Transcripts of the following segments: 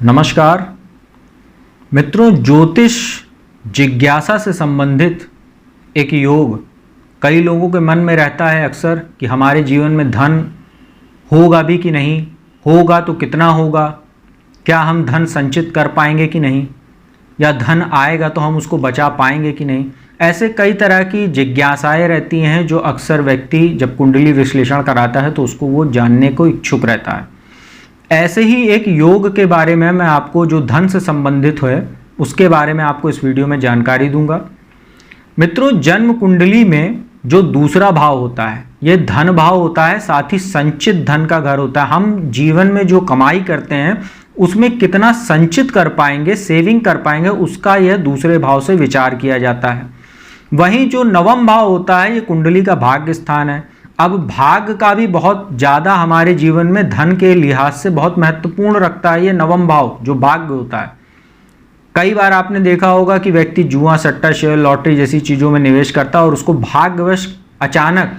नमस्कार मित्रों, ज्योतिष जिज्ञासा से संबंधित एक योग कई लोगों के मन में रहता है अक्सर कि हमारे जीवन में धन होगा भी कि नहीं, होगा तो कितना होगा, क्या हम धन संचित कर पाएंगे कि नहीं, या धन आएगा तो हम उसको बचा पाएंगे कि नहीं। ऐसे कई तरह की जिज्ञासाएं रहती हैं जो अक्सर व्यक्ति जब कुंडली विश्लेषण कराता है तो उसको वो जानने को इच्छुक रहता है। ऐसे ही एक योग के बारे में मैं आपको जो धन से संबंधित है उसके बारे में आपको इस वीडियो में जानकारी दूंगा। मित्रों, जन्म कुंडली में जो दूसरा भाव होता है ये धन भाव होता है, साथ ही संचित धन का घर होता है। हम जीवन में जो कमाई करते हैं उसमें कितना संचित कर पाएंगे, सेविंग कर पाएंगे, उसका यह दूसरे भाव से विचार किया जाता है। वहीं जो नवम भाव होता है ये कुंडली का भाग्य स्थान है। अब भाग्य का भी बहुत ज़्यादा हमारे जीवन में धन के लिहाज से बहुत महत्वपूर्ण रखता है ये नवम भाव जो भाग्य होता है। कई बार आपने देखा होगा कि व्यक्ति जुआ, सट्टा, शेयर, लॉटरी जैसी चीज़ों में निवेश करता है और उसको भाग्यवश अचानक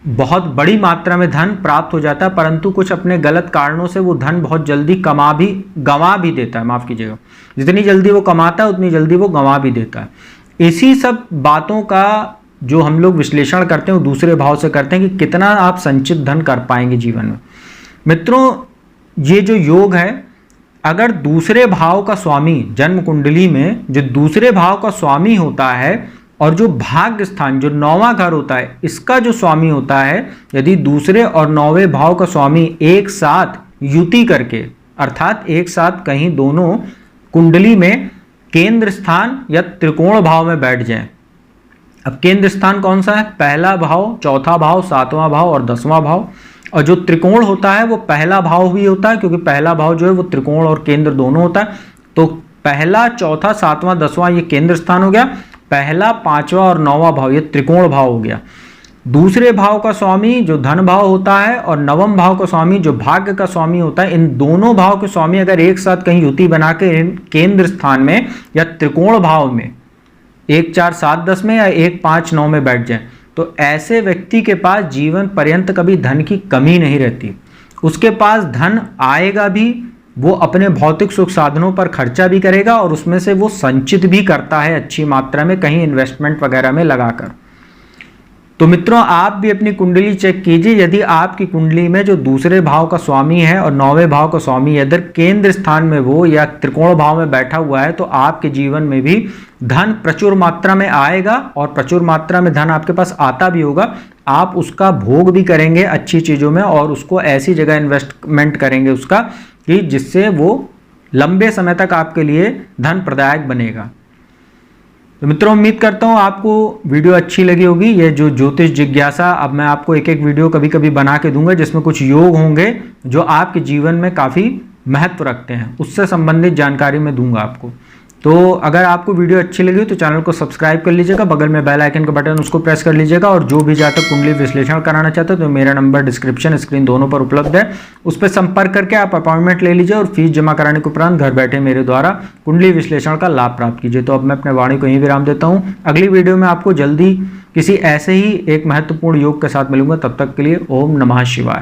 बहुत बड़ी मात्रा में धन प्राप्त हो जाता है, परंतु कुछ अपने गलत कारणों से वो धन बहुत जल्दी गंवा भी देता है। माफ़ कीजिएगा, जितनी जल्दी वो कमाता है उतनी जल्दी वो गंवा भी देता है। इसी सब बातों का जो हम लोग विश्लेषण करते हैं वो दूसरे भाव से करते हैं कि कितना आप संचित धन कर पाएंगे जीवन में। मित्रों, ये जो योग है, अगर दूसरे भाव का स्वामी जन्म कुंडली में जो दूसरे भाव का स्वामी होता है और जो भाग्य स्थान जो नौवां घर होता है इसका जो स्वामी होता है, यदि दूसरे और नौवें भाव का स्वामी एक साथ युति करके अर्थात एक साथ कहीं दोनों कुंडली में केंद्र स्थान या त्रिकोण भाव में बैठ जाएं। अब केंद्र स्थान कौन सा है? पहला भाव, चौथा भाव, सातवां भाव और 10वां भाव। और जो त्रिकोण होता है वो पहला भाव भी होता है, क्योंकि पहला भाव जो है वो त्रिकोण और केंद्र दोनों होता है। तो पहला, चौथा, सातवां, 10वां ये केंद्र स्थान हो गया। पहला, 5वां और 9वां भाव ये त्रिकोण भाव हो गया। दूसरे भाव का स्वामी जो धन भाव होता है और नवम भाव का स्वामी जो भाग्य का स्वामी होता है, इन दोनों भाव के स्वामी अगर एक साथ कहीं युति बना के केंद्र स्थान में या त्रिकोण भाव में 1, 4, 7, 10 में या 1, 5, 9 में बैठ जाए तो ऐसे व्यक्ति के पास जीवन पर्यंत कभी धन की कमी नहीं रहती। उसके पास धन आएगा भी, वो अपने भौतिक सुख साधनों पर खर्चा भी करेगा और उसमें से वो संचित भी करता है अच्छी मात्रा में, कहीं इन्वेस्टमेंट वगैरह में लगाकर। तो मित्रों, आप भी अपनी कुंडली चेक कीजिए। यदि आपकी कुंडली में जो दूसरे भाव का स्वामी है और नौवें भाव का स्वामी इधर केंद्र स्थान में वो या त्रिकोण भाव में बैठा हुआ है तो आपके जीवन में भी धन प्रचुर मात्रा में आएगा और प्रचुर मात्रा में धन आपके पास आता भी होगा। आप उसका भोग भी करेंगे अच्छी चीज़ों में और उसको ऐसी जगह इन्वेस्टमेंट करेंगे उसका कि जिससे वो लंबे समय तक आपके लिए धन प्रदायक बनेगा। तो मित्रों, उम्मीद करता हूँ आपको वीडियो अच्छी लगी होगी। ये जो ज्योतिष जिज्ञासा, अब मैं आपको एक एक वीडियो कभी कभी बना के दूंगा जिसमें कुछ योग होंगे जो आपके जीवन में काफ़ी महत्व रखते हैं, उससे संबंधित जानकारी मैं दूंगा आपको। तो अगर आपको वीडियो अच्छी लगी तो चैनल को सब्सक्राइब कर लीजिएगा, बगल में बेल आइकन का बटन उसको प्रेस कर लीजिएगा। और जो भी जातक कुंडली विश्लेषण कराना चाहते हो तो मेरा नंबर डिस्क्रिप्शन, स्क्रीन दोनों पर उपलब्ध है, उस पर संपर्क करके आप अपॉइंटमेंट ले लीजिए और फीस जमा कराने के उपरांत घर बैठे मेरे द्वारा कुंडली विश्लेषण का लाभ प्राप्त कीजिए। तो अब मैं अपने वाणी को यहीं विराम देता हूँ। अगली वीडियो में आपको जल्दी किसी ऐसे ही एक महत्वपूर्ण योग के साथ मिलूंगा। तब तक के लिए ओम नमः शिवाय।